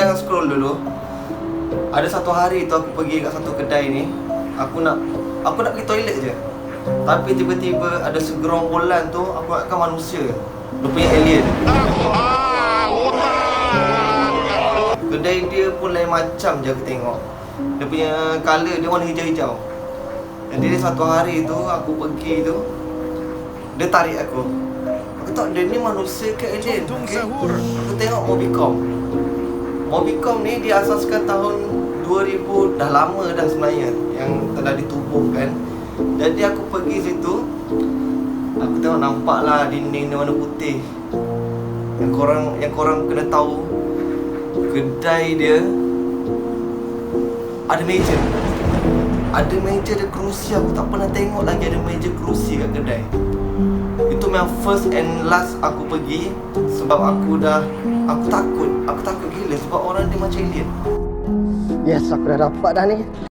jangan scroll dulu. Ada satu hari tu aku pergi kat satu kedai ni. Aku nak pergi toilet je. Tapi tiba-tiba ada segerombolan tu, aku ingatkan manusia. Dia punya alien. Kedai dia pun lain macam je aku tengok. Dia punya colour dia warna hijau-hijau. Jadi satu hari tu aku pergi tu, dia tarik aku. Aku tak, dia ni manusia ke alien? Okay? Aku tengok Mobicom. Mobicom ni diasaskan tahun 2000, dah lama dah sebenarnya yang telah ditubuhkan. Jadi aku pergi situ, aku tengok nampaklah dinding dia warna putih. Yang korang kena tahu, kedai dia ada meja. Ada meja, ada kerusi. Aku tak pernah tengok lagi ada meja kerusi kat kedai. Itu memang first and last aku pergi. Sebab aku takut gila sebab orang dia macam alien. Yes, aku dah dapat dah ni.